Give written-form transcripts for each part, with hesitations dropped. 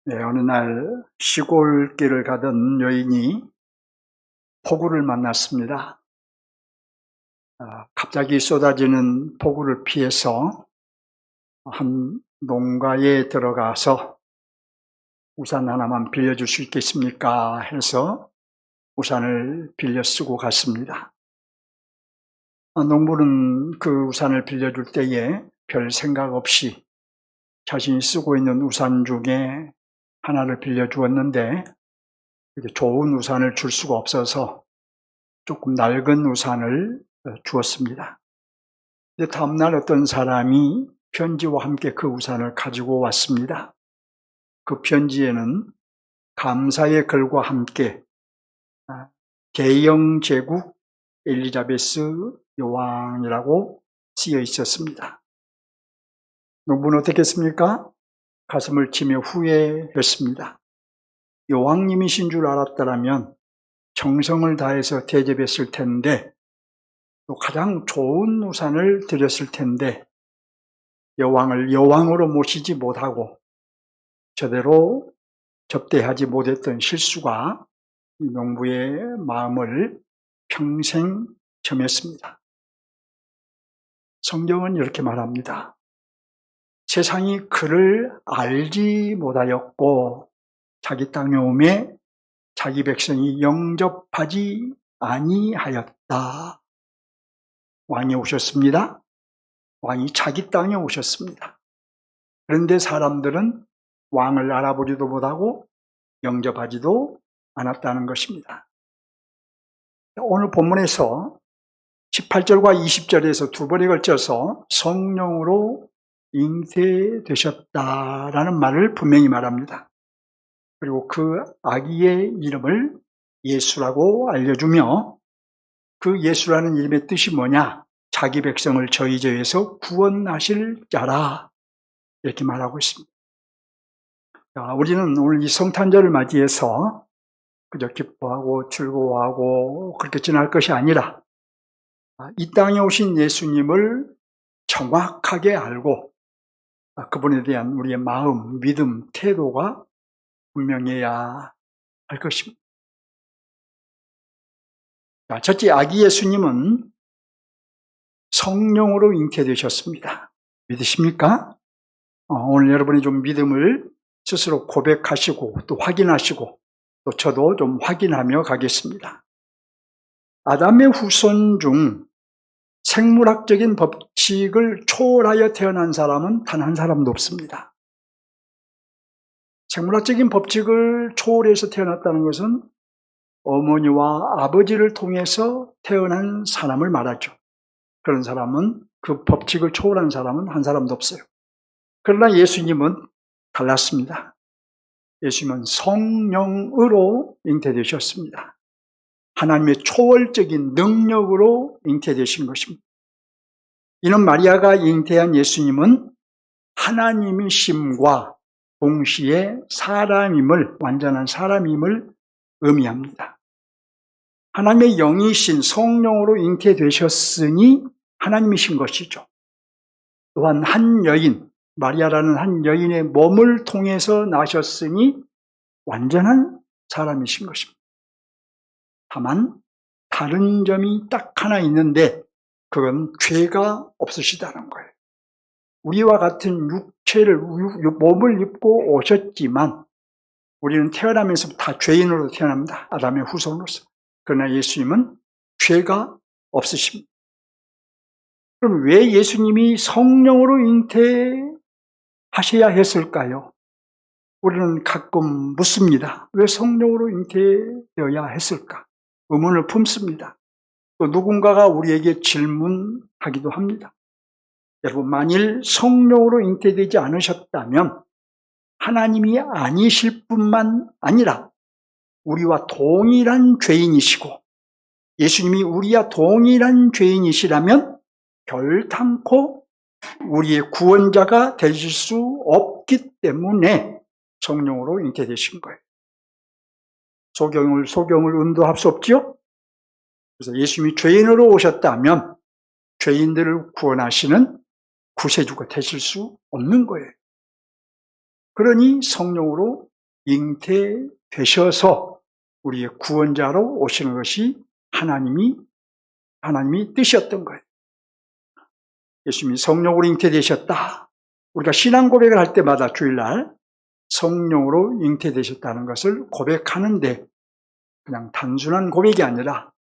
네, 어느 날 시골길을 가던 여인이 폭우를 만났습니다. 갑자기 쏟아지는 폭우를 피해서 한 농가에 들어가서 우산 하나만 빌려줄 수 있겠습니까? 해서 우산을 빌려 쓰고 갔습니다. 농부는 그 우산을 빌려줄 때에 별 생각 없이 자신이 쓰고 있는 우산 중에 하나를 빌려주었는데 좋은 우산을 줄 수가 없어서 조금 낡은 우산을 주었습니다. 다음날 어떤 사람이 편지와 함께 그 우산을 가지고 왔습니다. 그 편지에는 감사의 글과 함께 대영 제국 엘리자베스 여왕이라고 쓰여 있었습니다. 농부는 어떻게 했습니까? 가슴을 치며 후회했습니다. 여왕님이신 줄 알았더라면 정성을 다해서 대접했을 텐데, 또 가장 좋은 우산을 드렸을 텐데, 여왕을 여왕으로 모시지 못하고 제대로 접대하지 못했던 실수가 이 농부의 마음을 평생 점했습니다. 성경은 이렇게 말합니다. 세상이 그를 알지 못하였고 자기 땅에 오매 자기 백성이 영접하지 아니하였다. 왕이 오셨습니다. 왕이 자기 땅에 오셨습니다. 그런데 사람들은 왕을 알아보지도 못하고 영접하지도 않았다는 것입니다. 오늘 본문에서 18절과 20절에서 두 번에 걸쳐서 성령으로 잉태되셨다라는 말을 분명히 말합니다. 그리고 그 아기의 이름을 예수라고 알려주며, 그 예수라는 이름의 뜻이 뭐냐? 자기 백성을 저희 죄에서 구원하실 자라, 이렇게 말하고 있습니다. 우리는 오늘 이 성탄절을 맞이해서 그저 기뻐하고 즐거워하고 그렇게 지날 것이 아니라 이 땅에 오신 예수님을 정확하게 알고 그분에 대한 우리의 마음, 믿음, 태도가 분명해야 할 것입니다. 첫째, 아기 예수님은 성령으로 잉태되셨습니다. 믿으십니까? 오늘 여러분이 좀 믿음을 스스로 고백하시고 또 확인하시고 또 저도 좀 확인하며 가겠습니다. 아담의 후손 중 생물학적인 법칙을 초월하여 태어난 사람은 단 한 사람도 없습니다. 생물학적인 법칙을 초월해서 태어났다는 것은 어머니와 아버지를 통해서 태어난 사람을 말하죠. 그런 사람은, 그 법칙을 초월한 사람은 한 사람도 없어요. 그러나 예수님은 달랐습니다. 예수님은 성령으로 잉태되셨습니다. 하나님의 초월적인 능력으로 잉태되신 것입니다. 이는 마리아가 잉태한 예수님은 하나님이심과 동시에 사람임을, 완전한 사람임을 의미합니다. 하나님의 영이신 성령으로 잉태되셨으니 하나님이신 것이죠. 또한 한 여인, 마리아라는 한 여인의 몸을 통해서 나셨으니 완전한 사람이신 것입니다. 다만 다른 점이 딱 하나 있는데 그건 죄가 없으시다는 거예요. 우리와 같은 육체를, 몸을 입고 오셨지만 우리는 태어나면서 다 죄인으로 태어납니다. 아담의 후손으로서. 그러나 예수님은 죄가 없으십니다. 그럼 왜 예수님이 성령으로 잉태하셔야 했을까요? 우리는 가끔 묻습니다. 왜 성령으로 잉태되어야 했을까? 의문을 품습니다. 또 누군가가 우리에게 질문하기도 합니다. 여러분, 만일 성령으로 잉태되지 않으셨다면 하나님이 아니실 뿐만 아니라 우리와 동일한 죄인이시고 예수님이 우리와 동일한 죄인이시라면 결탄코 우리의 구원자가 되실 수 없기 때문에 성령으로 잉태되신 거예요. 소경을 운도할 수 없지요? 그래서 예수님이 죄인으로 오셨다면 죄인들을 구원하시는 구세주가 되실 수 없는 거예요. 그러니 성령으로 잉태되셔서 우리의 구원자로 오시는 것이 하나님이 뜻이었던 거예요. 예수님이 성령으로 잉태되셨다. 우리가 신앙 고백을 할 때마다 주일날 성령으로 잉태되셨다는 것을 고백하는데 그냥 단순한 고백이 아니라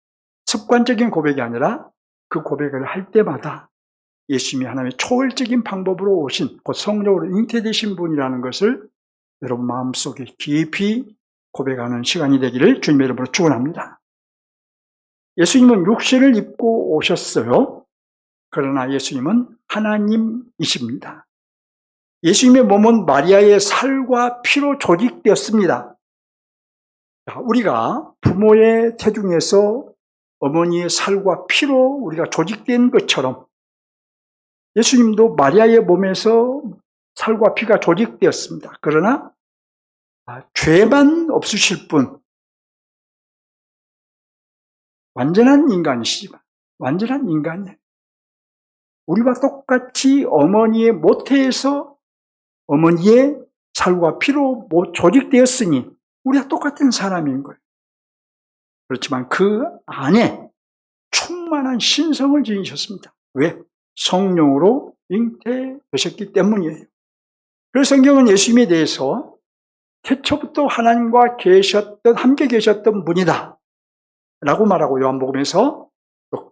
습관적인 고백이 아니라 그 고백을 할 때마다 예수님이 하나님의 초월적인 방법으로 오신 곧 성령으로 잉태되신 분이라는 것을 여러분 마음속에 깊이 고백하는 시간이 되기를 주님의 이름으로 축원합니다. 예수님은 육신을 입고 오셨어요. 그러나 예수님은 하나님이십니다. 예수님의 몸은 마리아의 살과 피로 조직되었습니다. 우리가 부모의 태중에서 어머니의 살과 피로 우리가 조직된 것처럼 예수님도 마리아의 몸에서 살과 피가 조직되었습니다. 그러나 죄만 없으실 뿐 완전한 인간이시지만 완전한 인간이에요. 우리와 똑같이 어머니의 모태에서 어머니의 살과 피로 조직되었으니 우리와 똑같은 사람인 거예요. 그렇지만 그 안에 충만한 신성을 지니셨습니다. 왜? 성령으로 잉태되셨기 때문이에요. 그래서 성경은 예수님에 대해서 태초부터 하나님과 함께 계셨던 분이다 라고 말하고 요한복음에서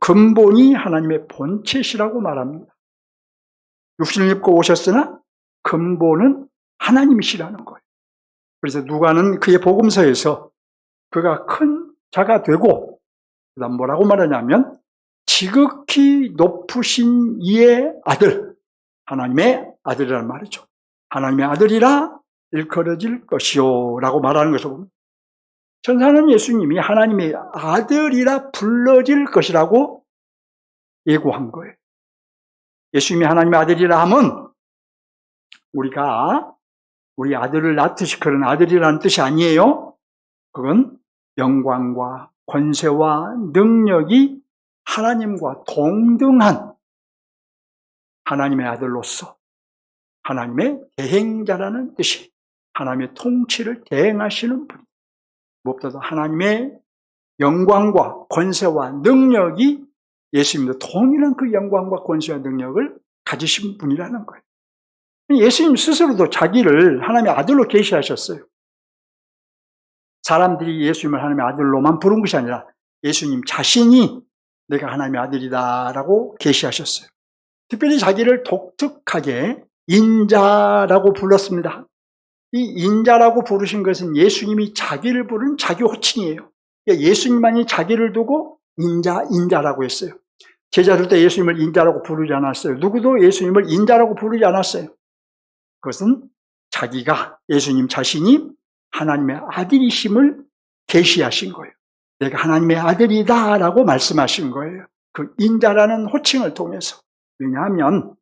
근본이 하나님의 본체시라고 말합니다. 육신을 입고 오셨으나 근본은 하나님이시라는 거예요. 그래서 누가는 그의 복음서에서 그가 큰 자가 되고 그다음 뭐라고 말하냐면 지극히 높으신 이의 아들, 하나님의 아들이라는 말이죠. 하나님의 아들이라 일컬어질 것이요 라고 말하는 것을 보면 천사는 예수님이 하나님의 아들이라 불러질 것이라고 예고한 거예요. 예수님이 하나님의 아들이라 하면 우리가 우리 아들을 낳듯이 그런 아들이라는 뜻이 아니에요. 그건 영광과 권세와 능력이 하나님과 동등한 하나님의 아들로서 하나님의 대행자라는 뜻이 하나님의 통치를 대행하시는 분. 무엇보다도 하나님의 영광과 권세와 능력이 예수님도 동일한 그 영광과 권세와 능력을 가지신 분이라는 거예요. 예수님 스스로도 자기를 하나님의 아들로 계시하셨어요. 사람들이 예수님을 하나님의 아들로만 부른 것이 아니라 예수님 자신이 내가 하나님의 아들이다라고 계시하셨어요. 특별히 자기를 독특하게 인자라고 불렀습니다. 이 인자라고 부르신 것은 예수님이 자기를 부른 자기 호칭이에요. 예수님만이 자기를 두고 인자라고 했어요. 제자들도 예수님을 인자라고 부르지 않았어요. 누구도 예수님을 인자라고 부르지 않았어요. 그것은 자기가 예수님 자신이 하나님의 아들이심을 계시하신 거예요. 내가 하나님의 아들이다라고 말씀하신 거예요. 그 인자라는 호칭을 통해서. 왜냐하면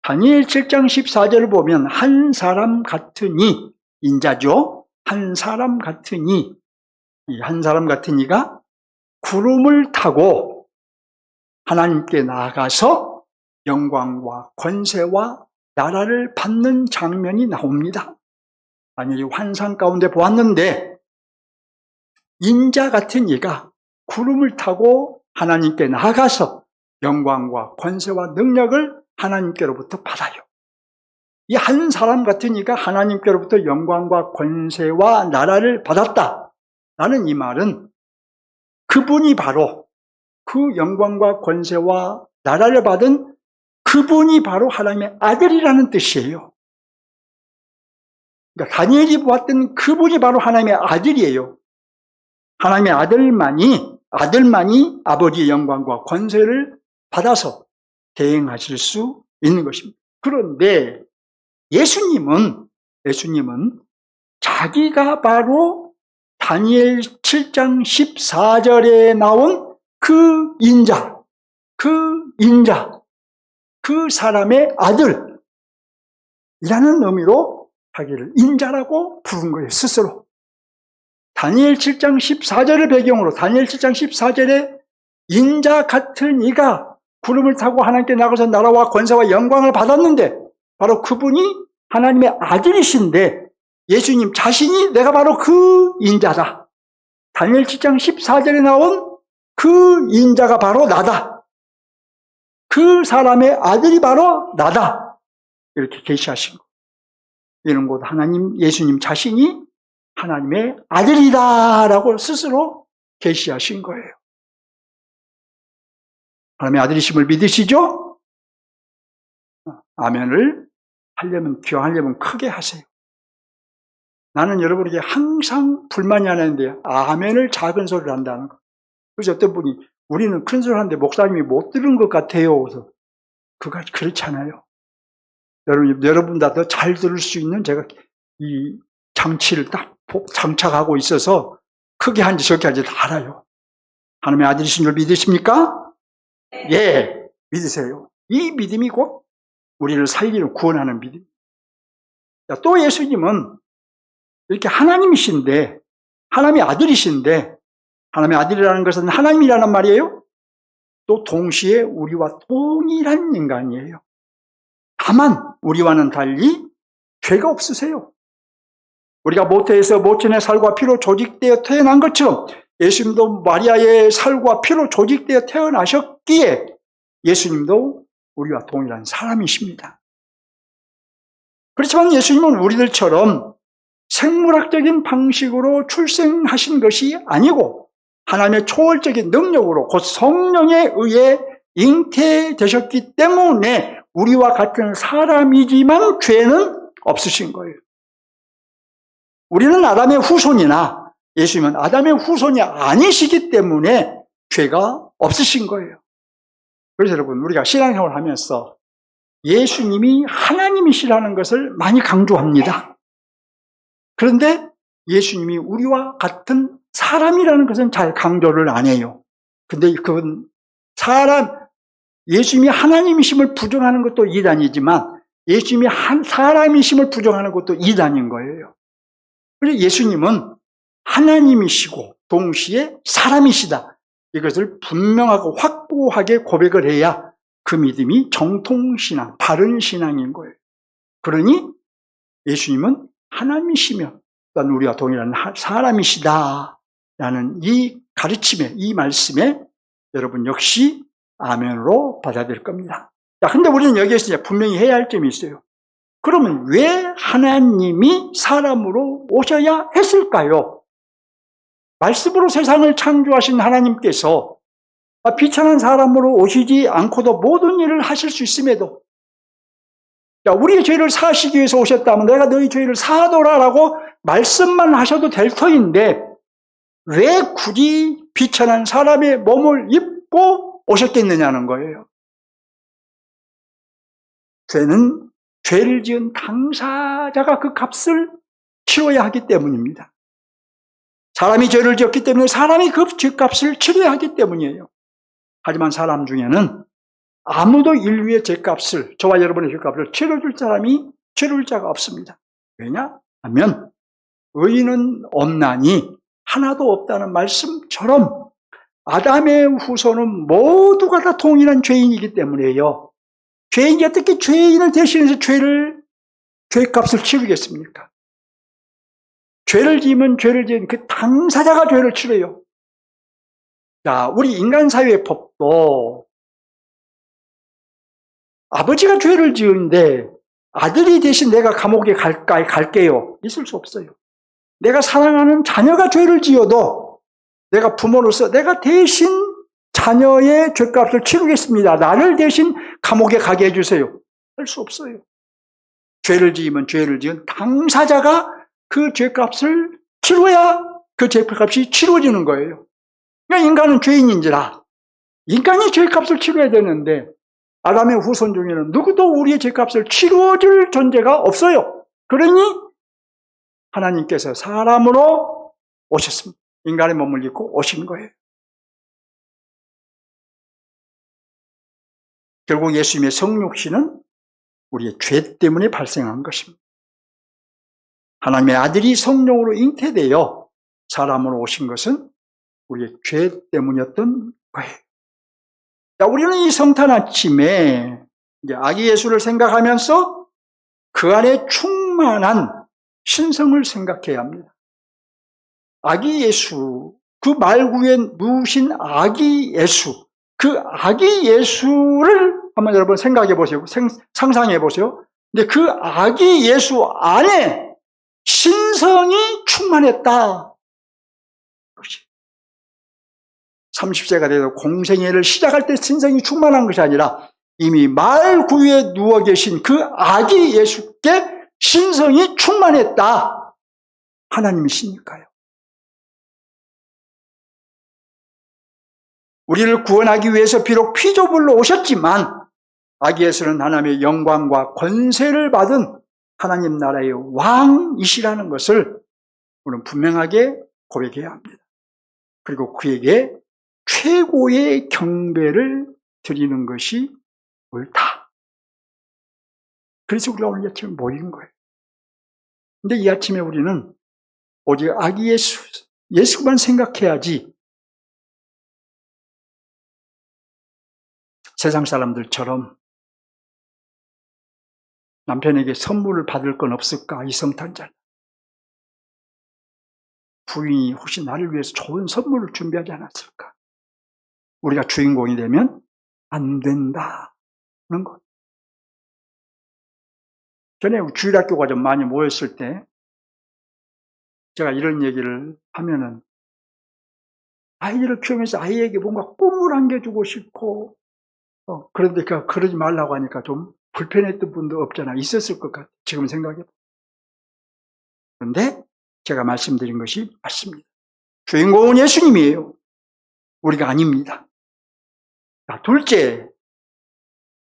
다니엘 7장 14절을 보면 한 사람 같으니, 인자죠. 한 사람 같으니, 이 한 사람 같으니가 구름을 타고 하나님께 나아가서 영광과 권세와 나라를 받는 장면이 나옵니다. 다니엘이 환상 가운데 보았는데 인자 같은 이가 구름을 타고 하나님께 나아가서 영광과 권세와 능력을 하나님께로부터 받아요. 이 한 사람 같은 이가 하나님께로부터 영광과 권세와 나라를 받았다라는 이 말은 그분이 바로 그 영광과 권세와 나라를 받은 그분이 바로 하나님의 아들이라는 뜻이에요. 그러니까 다니엘이 보았던 그분이 바로 하나님의 아들이에요. 하나님의 아들만이 아버지의 영광과 권세를 받아서 대행하실 수 있는 것입니다. 그런데 예수님은 자기가 바로 다니엘 7장 14절에 나온 그 인자, 그 사람의 아들이라는 의미로 자기를 인자라고 부른 거예요, 스스로. 다니엘 7장 14절을 배경으로 다니엘 7장 14절에 인자 같은 이가 구름을 타고 하나님께 나가서 나라와 권세와 영광을 받았는데 바로 그분이 하나님의 아들이신데 예수님 자신이 내가 바로 그 인자다. 다니엘 7장 14절에 나온 그 인자가 바로 나다. 그 사람의 아들이 바로 나다. 이렇게 계시하신 거. 이런 것 하나님, 예수님 자신이 하나님의 아들이다라고 스스로 계시하신 거예요. 하나님의 아들이심을 믿으시죠? 아멘을 하려면, 기왕하려면 크게 하세요. 나는 여러분에게 항상 불만이 하나 있는데 아멘을 작은 소리를 한다는 거. 그래서 어떤 분이 우리는 큰 소리 하는데 목사님이 못 들은 것 같아요. 그래서 그거 그렇잖아요. 여러분 다 더 잘 들을 수 있는 제가 이 장치를 딱 장착하고 있어서 크게 한지 적게 한지 다 알아요. 하나님의 아들이신 줄 믿으십니까? 예, 믿으세요. 이 믿음이 곧 우리를 살리는 구원하는 믿음. 또 예수님은 이렇게 하나님이신데, 하나님의 아들이신데, 하나님의 아들이라는 것은 하나님이라는 말이에요. 또 동시에 우리와 동일한 인간이에요. 다만 우리와는 달리 죄가 없으세요. 우리가 모태에서 모친의 살과 피로 조직되어 태어난 것처럼 예수님도 마리아의 살과 피로 조직되어 태어나셨기에 예수님도 우리와 동일한 사람이십니다. 그렇지만 예수님은 우리들처럼 생물학적인 방식으로 출생하신 것이 아니고 하나님의 초월적인 능력으로 곧 성령에 의해 잉태되셨기 때문에 우리와 같은 사람이지만 죄는 없으신 거예요. 우리는 아담의 후손이나 예수님은 아담의 후손이 아니시기 때문에 죄가 없으신 거예요. 그래서 여러분, 우리가 신앙생활을 하면서 예수님이 하나님이시라는 것을 많이 강조합니다. 그런데 예수님이 우리와 같은 사람이라는 것은 잘 강조를 안 해요. 근데 그건 예수님이 하나님이심을 부정하는 것도 이단이지만 예수님이 사람이심을 부정하는 것도 이단인 거예요. 그래서 예수님은 하나님이시고 동시에 사람이시다. 이것을 분명하고 확고하게 고백을 해야 그 믿음이 정통신앙, 바른 신앙인 거예요. 그러니 예수님은 하나님이시며 또한 우리와 동일한 사람이시다 라는 이 가르침에, 이 말씀에 여러분 역시 아멘으로 받아들일 겁니다. 자, 근데 우리는 여기에서 이제 분명히 해야 할 점이 있어요. 그러면 왜 하나님이 사람으로 오셔야 했을까요? 말씀으로 세상을 창조하신 하나님께서 비천한 사람으로 오시지 않고도 모든 일을 하실 수 있음에도, 우리의 죄를 사하시기 위해서 오셨다면 내가 너희 죄를 사하노라라고 말씀만 하셔도 될 터인데 왜 굳이 비천한 사람의 몸을 입고 오셨겠느냐는 거예요. 죄를 지은 당사자가 그 값을 치러야 하기 때문입니다. 사람이 죄를 지었기 때문에 사람이 그 죄값을 치러야 하기 때문이에요. 하지만 사람 중에는 아무도 인류의 죄값을, 저와 여러분의 죄값을 치러줄 사람이 치러줄 자가 없습니다. 왜냐하면 의인은 없나니 하나도 없다는 말씀처럼 아담의 후손은 모두가 다 동일한 죄인이기 때문에요. 죄인이 어떻게 죄인을 대신해서 죄값을 치르겠습니까? 죄를 지으면 죄를 지은 그 당사자가 죄를 치러요. 자, 우리 인간 사회의 법도 아버지가 죄를 지은데 아들이 대신 내가 감옥에 갈게요. 있을 수 없어요. 내가 사랑하는 자녀가 죄를 지어도 내가 부모로서 내가 대신 자녀의 죄값을 치르겠습니다. 나를 대신 감옥에 가게 해주세요. 할 수 없어요. 죄를 지으면 죄를 지은 당사자가 그 죄값을 치러야 그 죄값이 치러지는 거예요. 그러니까 인간은 죄인인지라 인간이 죄값을 치러야 되는데 아담의 후손 중에는 누구도 우리의 죄값을 치러줄 존재가 없어요. 그러니 하나님께서 사람으로 오셨습니다. 인간의 몸을 입고 오신 거예요. 결국 예수님의 성육신은 우리의 죄 때문에 발생한 것입니다. 하나님의 아들이 성령으로 잉태되어 사람으로 오신 것은 우리의 죄 때문이었던 거예요. 자, 우리는 이 성탄 아침에 아기 예수를 생각하면서 그 안에 충만한 신성을 생각해야 합니다. 아기 예수, 그 말구에 누우신 아기 예수, 그 아기 예수를 한번 여러분 생각해 보세요. 상상해 보세요. 근데 그 아기 예수 안에 신성이 충만했다. 30세가 돼서 공생애를 시작할 때 신성이 충만한 것이 아니라 이미 말구에 누워 계신 그 아기 예수께 신성이 충만했다. 하나님이시니까요. 우리를 구원하기 위해서 비록 피조물로 오셨지만 아기 예수는 하나님의 영광과 권세를 받은 하나님 나라의 왕이시라는 것을 우리는 분명하게 고백해야 합니다. 그리고 그에게 최고의 경배를 드리는 것이 옳다. 그래서 우리가 오늘 아침에 모인 거예요. 근데 이 아침에 우리는 오직 아기 예수만 생각해야지 세상 사람들처럼 남편에게 선물을 받을 건 없을까? 이 성탄절. 부인이 혹시 나를 위해서 좋은 선물을 준비하지 않았을까? 우리가 주인공이 되면 안 된다는 것. 전에 주일학교가 좀 많이 모였을 때 제가 이런 얘기를 하면은 아이들을 키우면서 아이에게 뭔가 꿈을 안겨주고 싶고 그런데 그러지 말라고 하니까 좀 불편했던 분도 없잖아. 있었을 것 같아. 지금 생각해. 그런데 제가 말씀드린 것이 맞습니다. 주인공은 예수님이에요. 우리가 아닙니다. 자, 둘째,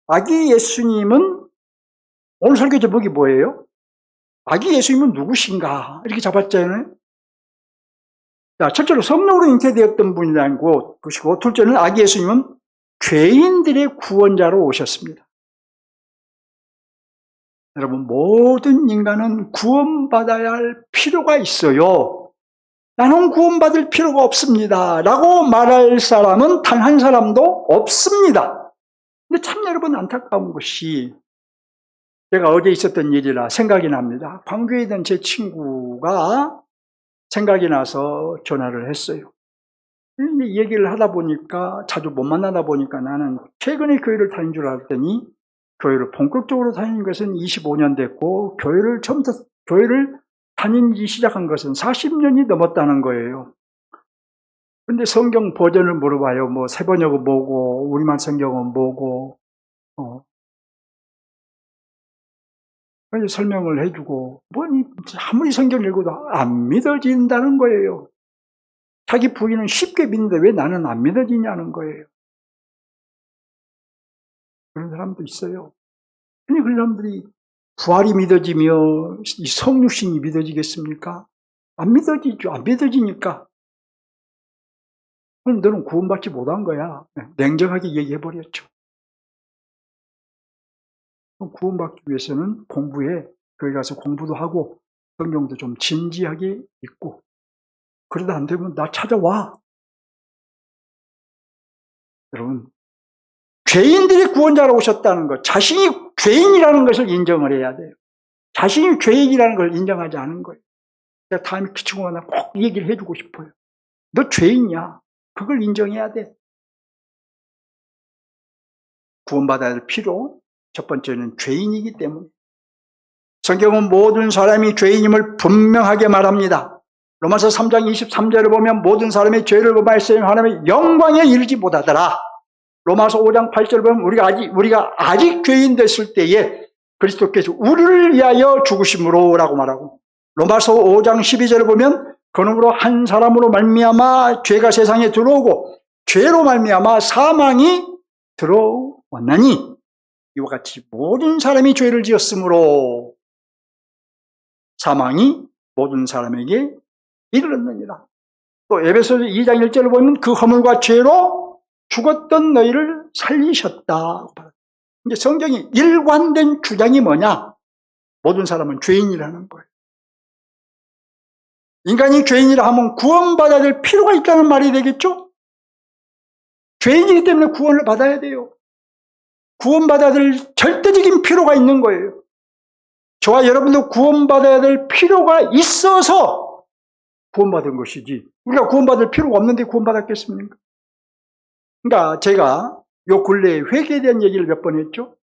아기 예수님은 오늘 설교 제목이 뭐예요? 아기 예수님은 누구신가? 이렇게 잡았잖아요. 자, 첫째로 성령으로 잉태되었던 분이라는 것이고, 둘째는 아기 예수님은 죄인들의 구원자로 오셨습니다. 여러분, 모든 인간은 구원받아야 할 필요가 있어요. 나는 구원받을 필요가 없습니다. 라고 말할 사람은 단 한 사람도 없습니다. 근데 참 여러분 안타까운 것이 제가 어제 있었던 일이라 생각이 납니다. 광주에 있던 제 친구가 생각이 나서 전화를 했어요. 이 얘기를 하다 보니까 자주 못 만나다 보니까 나는 최근에 교회를 다닌 줄 알았더니 교회를 본격적으로 다닌 것은 25년 됐고 교회를 다니기 시작한 것은 40년이 넘었다는 거예요. 근데 성경 버전을 물어봐요. 뭐 세번역은 뭐고 우리말 성경은 뭐고 설명을 해주고 아무리 성경을 읽어도 안 믿어진다는 거예요. 자기 부인은 쉽게 믿는데 왜 나는 안 믿어지냐는 거예요. 그런 사람도 있어요. 근데 그런 사람들이 부활이 믿어지며 이 성육신이 믿어지겠습니까? 안 믿어지죠. 안 믿어지니까. 그럼 너는 구원받지 못한 거야. 냉정하게 얘기해버렸죠. 구원받기 위해서는 공부에 거기 가서 공부도 하고 성경도 좀 진지하게 읽고 그러다 안 되면 나 찾아와. 여러분, 죄인들이 구원자로 오셨다는 것, 자신이 죄인이라는 것을 인정을 해야 돼요. 자신이 죄인이라는 걸 인정하지 않은 거예요. 제가 다음에 그 친구가 꼭 얘기를 해주고 싶어요. 너 죄인이야. 그걸 인정해야 돼. 구원받아야 할 필요, 첫 번째는 죄인이기 때문에. 성경은 모든 사람이 죄인임을 분명하게 말합니다. 로마서 3장 23절을 보면 모든 사람의 죄를 범하였으며 하나님의 영광에 이르지 못하더라. 로마서 5장 8절을 보면 우리가 아직 죄인 됐을 때에 그리스도께서 우리를 위하여 죽으심으로 라고 말하고, 로마서 5장 12절을 보면 그러므로 한 사람으로 말미암아 죄가 세상에 들어오고 죄로 말미암아 사망이 들어왔나니 이와 같이 모든 사람이 죄를 지었으므로 사망이 모든 사람에게 이르렀느니라. 또 에베소서 2장 1절을 보면 그 허물과 죄로 죽었던 너희를 살리셨다. 근데 성경이 일관된 주장이 뭐냐? 모든 사람은 죄인이라는 거예요. 인간이 죄인이라 하면 구원받아야 될 필요가 있다는 말이 되겠죠? 죄인이기 때문에 구원을 받아야 돼요. 구원받아야 될 절대적인 필요가 있는 거예요. 저와 여러분도 구원받아야 될 필요가 있어서 구원받은 것이지, 우리가 구원받을 필요가 없는데 구원받았겠습니까? 그러니까 제가 요 근래에 회개에 대한 얘기를 몇 번 했죠.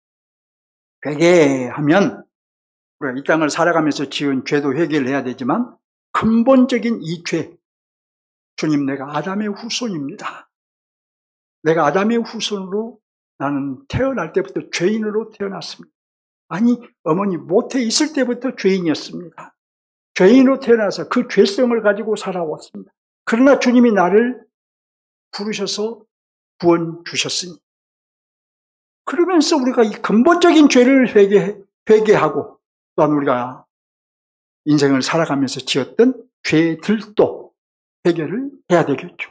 회개하면 우리가 이 땅을 살아가면서 지은 죄도 회개를 해야 되지만, 근본적인 이 죄, 주님, 내가 아담의 후손입니다. 내가 아담의 후손으로 나는 태어날 때부터 죄인으로 태어났습니다. 아니, 어머니 모태에 있을 때부터 죄인이었습니다. 죄인으로 태어나서 그 죄성을 가지고 살아왔습니다. 그러나 주님이 나를 부르셔서 구원 주셨으니, 그러면서 우리가 이 근본적인 죄를 회개하고, 또한 우리가 인생을 살아가면서 지었던 죄들도 해결을 해야 되겠죠.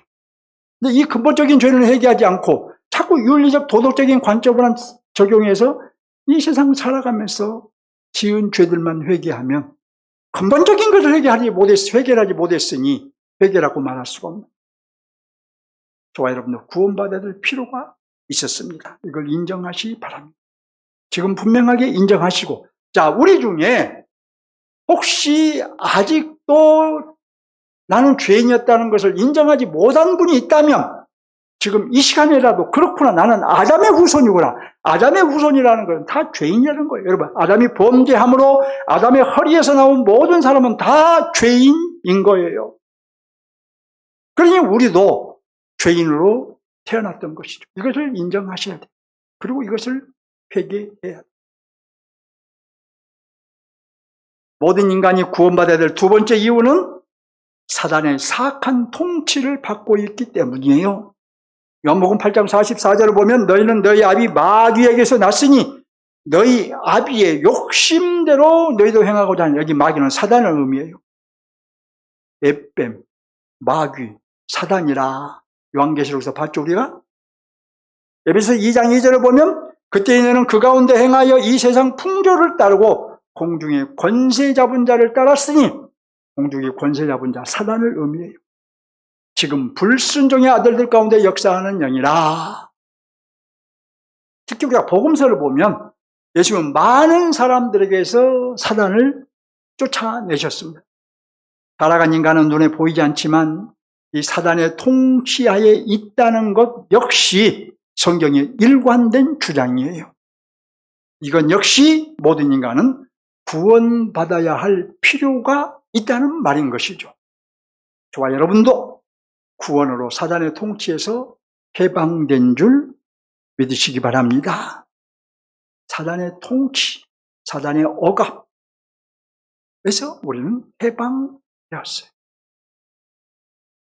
근데 이 근본적인 죄를 해결하지 않고 자꾸 윤리적 도덕적인 관점을 적용해서 이 세상 살아가면서 지은 죄들만 회개하면 근본적인 것을 해결하지 못했으니 회개라고 말할 수가 없는, 저와 여러분들 구원받아야 될 필요가 있었습니다. 이걸 인정하시기 바랍니다. 지금 분명하게 인정하시고, 자, 우리 중에 혹시 아직도 나는 죄인이었다는 것을 인정하지 못한 분이 있다면 지금 이 시간에라도, 그렇구나, 나는 아담의 후손이구나. 아담의 후손이라는 건 다 죄인이라는 거예요. 여러분, 아담이 범죄함으로 아담의 허리에서 나온 모든 사람은 다 죄인인 거예요. 그러니 우리도 죄인으로 태어났던 것이죠. 이것을 인정하셔야 돼요. 그리고 이것을 회개해야 돼요. 모든 인간이 구원받아야 될 두 번째 이유는 사단의 사악한 통치를 받고 있기 때문이에요. 요한복음 8장 44절을 보면, 너희는 너희 아비 마귀에게서 났으니 너희 아비의 욕심대로 너희도 행하고자 하는, 여기 마귀는 사단을 의미해요. 에뱀, 마귀, 사단이라 요한계시록에서 봤죠, 우리가? 에베소 2장 2절을 보면, 그때 너는 그 가운데 행하여 이 세상 풍조를 따르고 공중의 권세 잡은 자를 따랐으니, 공중의 권세 잡은 자, 사단을 의미해요. 지금 불순종의 아들들 가운데 역사하는 영이라. 특히 우리가 복음서를 보면 예수님은 많은 사람들에게서 사단을 쫓아내셨습니다. 타락한 인간은 눈에 보이지 않지만 이 사단의 통치하에 있다는 것 역시 성경의 일관된 주장이에요. 이건 역시 모든 인간은 구원받아야 할 필요가 있다는 말인 것이죠. 저와 여러분도 구원으로 사단의 통치에서 해방된 줄 믿으시기 바랍니다. 사단의 통치, 사단의 억압에서 우리는 해방되었어요.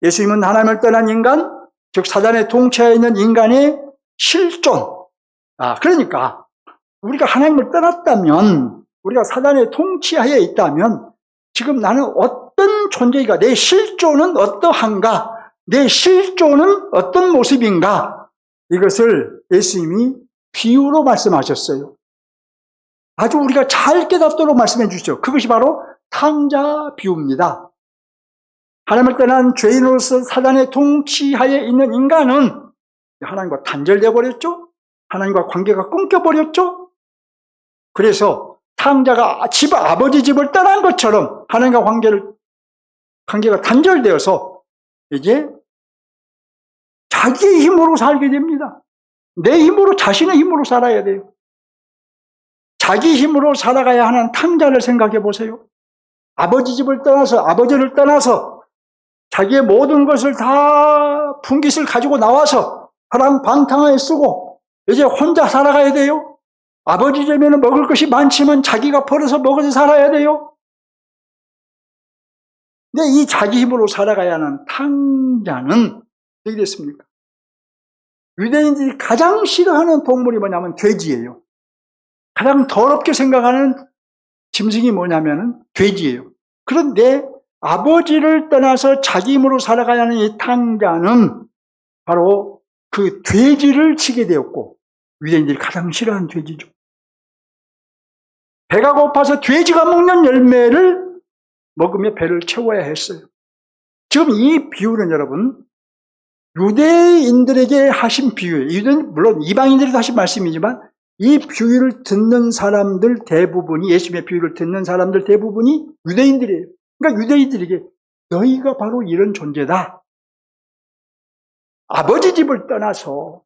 예수님은 하나님을 떠난 인간, 즉 사단의 통치하에 있는 인간의 실존. 그러니까 우리가 하나님을 떠났다면, 우리가 사단의 통치하에 있다면 지금 나는 어떤 존재인가, 내 실존은 어떠한가, 내 실존은 어떤 모습인가, 이것을 예수님이 비유로 말씀하셨어요. 아주 우리가 잘 깨닫도록 말씀해 주시죠. 그것이 바로 탕자 비유입니다. 하나님을 떠난 죄인으로서 사단의 통치하에 있는 인간은 하나님과 단절되어 버렸죠. 하나님과 관계가 끊겨버렸죠. 그래서 탕자가 아버지 집을 떠난 것처럼 하나님과 관계가 단절되어서 이제 자기의 힘으로 살게 됩니다. 내 힘으로, 자신의 힘으로 살아야 돼요. 자기 힘으로 살아가야 하는 탕자를 생각해 보세요. 아버지 집을 떠나서, 아버지를 떠나서 자기의 모든 것을 다 분깃을 가지고 나와서 방탕하에 쓰고 이제 혼자 살아가야 돼요. 아버지 집에는 먹을 것이 많지만 자기가 벌어서 먹어서 살아야 돼요. 근데 이 자기 힘으로 살아가야 하는 탕자는 어떻게 됐습니까? 유대인들이 가장 싫어하는 동물이 뭐냐면 돼지예요. 가장 더럽게 생각하는 짐승이 뭐냐면 돼지예요. 그런데 아버지를 떠나서 자기 힘으로 살아가야 하는 이 탕자는 바로 그 돼지를 치게 되었고, 유대인들이 가장 싫어하는 돼지죠. 배가 고파서 돼지가 먹는 열매를 먹으며 배를 채워야 했어요. 지금 이 비유는 여러분, 유대인들에게 하신 비유예요. 물론 이방인들에도 하신 말씀이지만 이 비유를 듣는 사람들 대부분이, 예수님의 비유를 듣는 사람들 대부분이 유대인들이에요. 그러니까 유대인들에게 너희가 바로 이런 존재다. 아버지 집을 떠나서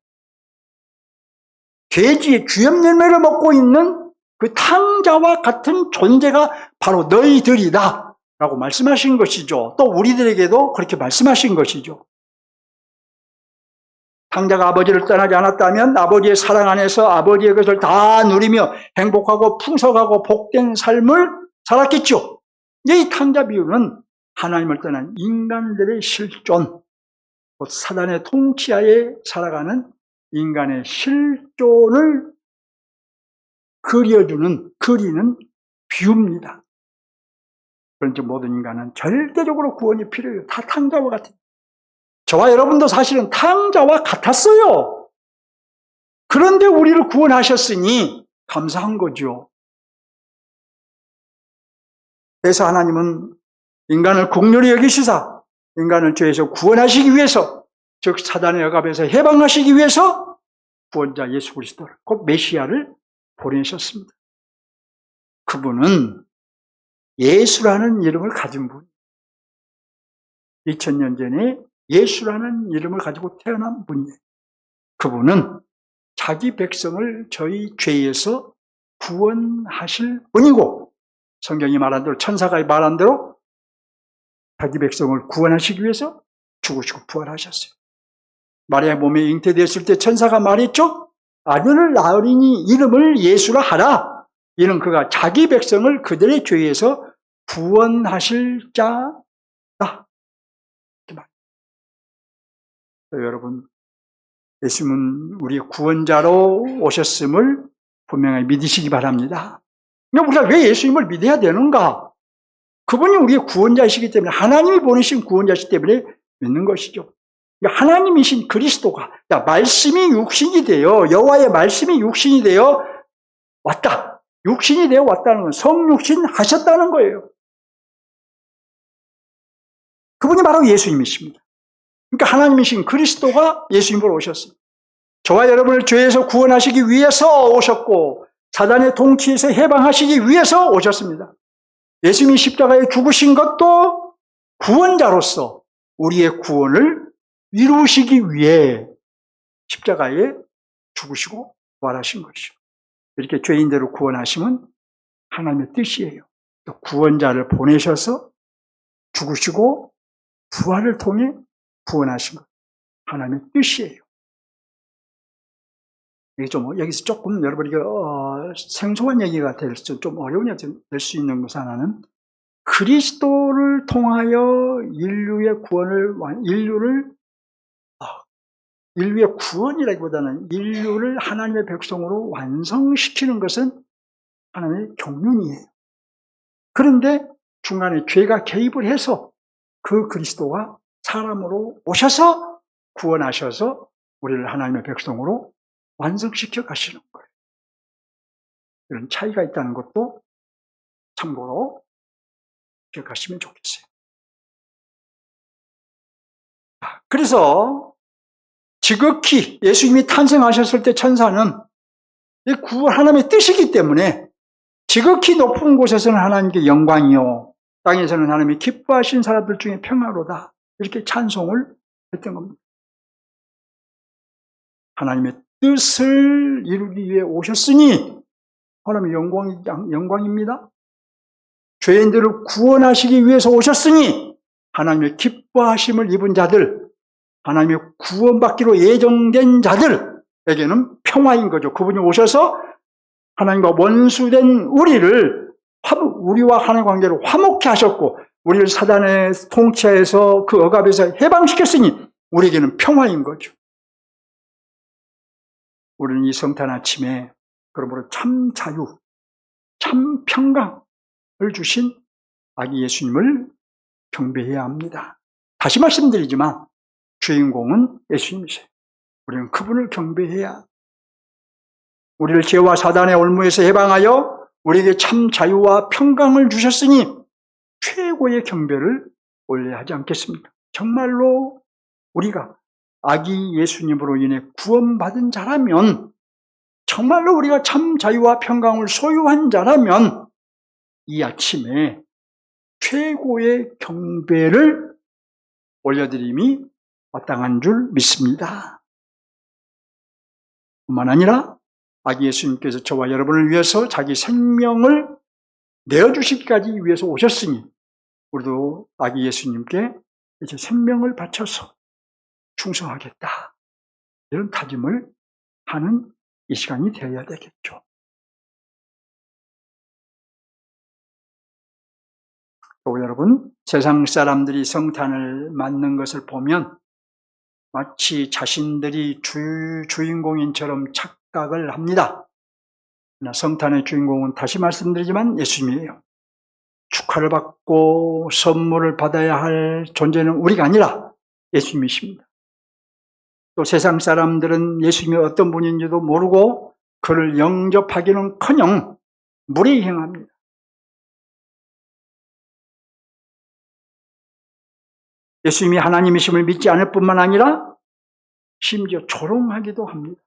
돼지의 주염 열매를 먹고 있는 그 탕자와 같은 존재가 바로 너희들이다 라고 말씀하신 것이죠. 또 우리들에게도 그렇게 말씀하신 것이죠. 탕자가 아버지를 떠나지 않았다면 아버지의 사랑 안에서 아버지의 것을 다 누리며 행복하고 풍성하고 복된 삶을 살았겠죠. 이 탕자 비유는 하나님을 떠난 인간들의 실존, 곧 사단의 통치하에 살아가는 인간의 실존을 그리는 비유입니다. 그런지 모든 인간은 절대적으로 구원이 필요해요. 다 탕자와 같아요. 저와 여러분도 사실은 탕자와 같았어요. 그런데 우리를 구원하셨으니 감사한 거죠. 그래서 하나님은 인간을 긍휼히 여기시사 인간을 죄에서 구원하시기 위해서, 즉 사단의 억압에서 해방하시기 위해서 구원자 예수 그리스도를, 곧 메시아를 보내셨습니다. 그분은 예수라는 이름을 가진 분, 2000년 전에 예수라는 이름을 가지고 태어난 분이에요. 그분은 자기 백성을 저희 죄에서 구원하실 분이고, 성경이 말한 대로, 천사가 말한 대로 자기 백성을 구원하시기 위해서 죽으시고 부활하셨어요. 마리아 몸에 잉태되었을 때 천사가 말했죠. 아들을 낳으리니 이름을 예수라 하라. 이는 그가 자기 백성을 그들의 죄에서 구원하실 자다. 여러분, 예수님은 우리의 구원자로 오셨음을 분명히 믿으시기 바랍니다. 우리가 왜 예수님을 믿어야 되는가? 그분이 우리의 구원자이시기 때문에, 하나님이 보내신 구원자이시기 때문에 믿는 것이죠. 하나님이신 그리스도가, 말씀이 육신이 되어, 여호와의 말씀이 육신이 되어 왔다. 육신이 되어 왔다는 건 성육신 하셨다는 거예요. 그분이 바로 예수님이십니다. 그러니까 하나님이신 그리스도가 예수님으로 오셨습니다. 저와 여러분을 죄에서 구원하시기 위해서 오셨고, 사단의 통치에서 해방하시기 위해서 오셨습니다. 예수님이 십자가에 죽으신 것도 구원자로서 우리의 구원을 이루시기 위해 십자가에 죽으시고 부활하신 것이죠. 이렇게 죄인들을 구원하시면 하나님의 뜻이에요. 또 구원자를 보내셔서 죽으시고 부활을 통해 구원하신 것, 하나님의 뜻이에요. 이게 여기서 조금 여러분에게 생소한 얘기가 좀 어려운 얘기가 될 수 있는 것은, 하나는 그리스도를 통하여 인류의 구원이라기보다는 인류를 하나님의 백성으로 완성시키는 것은 하나님의 경륜이에요. 그런데 중간에 죄가 개입을 해서 그 그리스도가 사람으로 오셔서 구원하셔서 우리를 하나님의 백성으로 완성시켜 가시는 거예요. 이런 차이가 있다는 것도 참고로 기억하시면 좋겠어요. 그래서 지극히 예수님이 탄생하셨을 때 천사는 하나님의 뜻이기 때문에 지극히 높은 곳에서는 하나님께 영광이요, 땅에서는 하나님이 기뻐하신 사람들 중에 평화로다, 이렇게 찬송을 했던 겁니다. 하나님의 뜻을 이루기 위해 오셨으니 하나님의 영광입니다. 죄인들을 구원하시기 위해서 오셨으니 하나님의 기뻐하심을 입은 자들, 하나님의 구원받기로 예정된 자들에게는 평화인 거죠. 그분이 오셔서 하나님과 원수된 우리와 하나님의 관계를 화목케 하셨고, 우리를 사단의 통치에서 그 억압에서 해방시켰으니 우리에게는 평화인 거죠. 우리는 이 성탄 아침에 그러므로 참 자유, 참 평강을 주신 아기 예수님을 경배해야 합니다. 다시 말씀드리지만 주인공은 예수님이세요. 우리는 그분을 경배해야, 우리를 죄와 사단의 올무에서 해방하여 우리에게 참 자유와 평강을 주셨으니 최고의 경배를 올려야 하지 않겠습니까? 정말로 우리가 아기 예수님으로 인해 구원받은 자라면 정말로 우리가 참 자유와 평강을 소유한 자라면 이 아침에 최고의 경배를 올려드림이 마땅한 줄 믿습니다. 뿐만 아니라 아기 예수님께서 저와 여러분을 위해서 자기 생명을 내어주시기까지 위해서 오셨으니 우리도 아기 예수님께 이제 생명을 바쳐서 충성하겠다, 이런 다짐을 하는 이 시간이 되어야 되겠죠. 또 여러분, 세상 사람들이 성탄을 맞는 것을 보면 마치 자신들이 주인공인처럼 착각을 합니다. 그러나 성탄의 주인공은 다시 말씀드리지만 예수님이에요. 축하를 받고 선물을 받아야 할 존재는 우리가 아니라 예수님이십니다. 또 세상 사람들은 예수님이 어떤 분인지도 모르고 그를 영접하기는커녕 무례히 행합니다. 예수님이 하나님이심을 믿지 않을 뿐만 아니라 심지어 조롱하기도 합니다.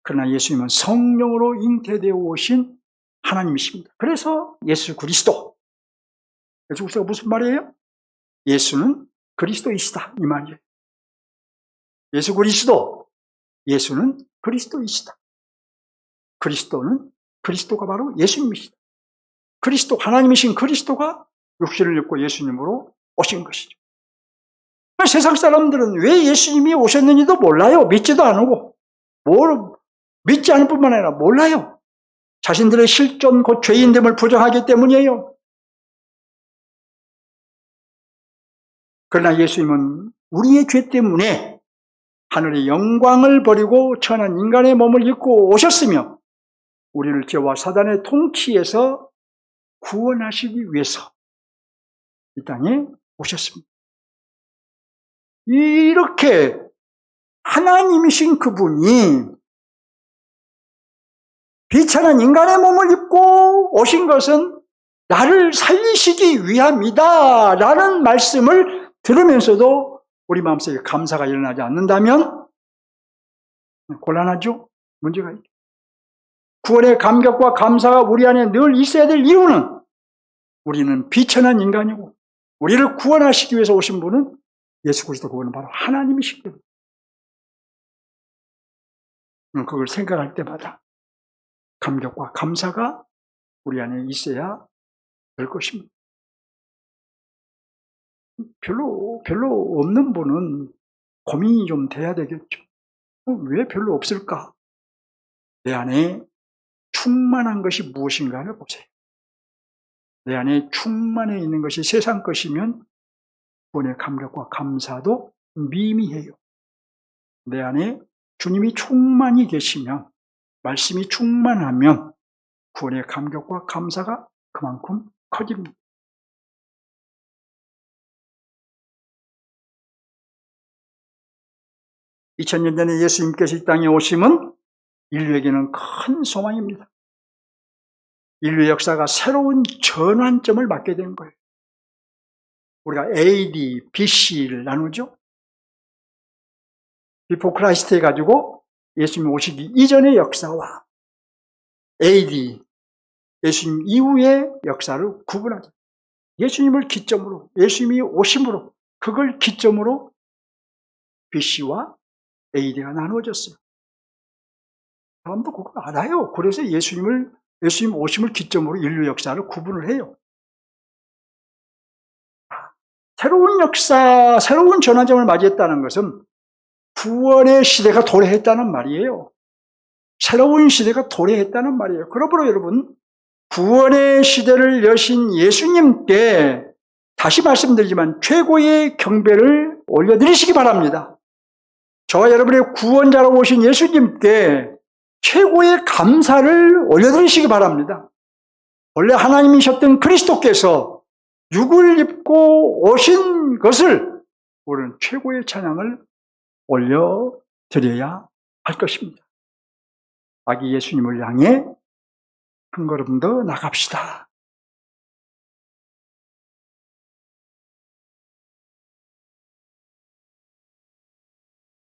그러나 예수님은 성령으로 잉태되어 오신 하나님이십니다. 그래서 예수 그리스도, 예수 그리스도가 무슨 말이에요? 예수는 그리스도이시다, 이 말이에요. 예수 그리스도, 예수는 그리스도이시다. 그리스도는, 그리스도가 바로 예수님이시다. 그리스도, 하나님이신 그리스도가 육신을 입고 예수님으로 오신 것이죠. 세상 사람들은 왜 예수님이 오셨는지도 몰라요. 믿지도 않고. 믿지 않을 뿐만 아니라 몰라요. 자신들의 실존, 곧 죄인됨을 부정하기 때문이에요. 그러나 예수님은 우리의 죄 때문에 하늘의 영광을 버리고 천한 인간의 몸을 입고 오셨으며 우리를 죄와 사단의 통치에서 구원하시기 위해서 이 땅에 오셨습니다. 이렇게 하나님이신 그분이 비천한 인간의 몸을 입고 오신 것은 나를 살리시기 위함이다 라는 말씀을 들으면서도 우리 마음속에 감사가 일어나지 않는다면 곤란하죠? 문제가 있죠. 구원의 감격과 감사가 우리 안에 늘 있어야 될 이유는 우리는 비천한 인간이고 우리를 구원하시기 위해서 오신 분은 예수 그리스도, 그분은 바로 하나님이시기 때문에 그걸 생각할 때마다 감격과 감사가 우리 안에 있어야 될 것입니다. 별로 없는 분은 고민이 좀 돼야 되겠죠. 왜 별로 없을까? 내 안에 충만한 것이 무엇인가를 보세요. 내 안에 충만해 있는 것이 세상 것이면 구원의 감격과 감사도 미미해요. 내 안에 주님이 충만히 계시면, 말씀이 충만하면 구원의 감격과 감사가 그만큼 커집니다. (2000년) 전에 예수님께서 이 땅에 오심은 인류에게는 큰 소망입니다. 인류의 역사가 새로운 전환점을 맞게 된 거예요. 우리가 AD, BC를 나누죠. 비포 크라이스트 해가지고 예수님 오시기 이전의 역사와 AD, 예수님 이후의 역사를 구분하죠. 예수님을 기점으로, 예수님이 오심으로, 그걸 기점으로 BC와 AD가 나누어졌어요. 사람도 그거 알아요. 그래서 예수님 오심을 기점으로 인류 역사를 구분을 해요. 새로운 역사, 새로운 전환점을 맞이했다는 것은 구원의 시대가 도래했다는 말이에요. 새로운 시대가 도래했다는 말이에요. 그러므로 여러분, 구원의 시대를 여신 예수님께 다시 말씀드리지만 최고의 경배를 올려드리시기 바랍니다. 저와 여러분의 구원자로 오신 예수님께 최고의 감사를 올려드리시기 바랍니다. 원래 하나님이셨던 그리스도께서 육을 입고 오신 것을 우리는 최고의 찬양을 올려드려야 할 것입니다. 아기 예수님을 향해 한 걸음 더 나갑시다.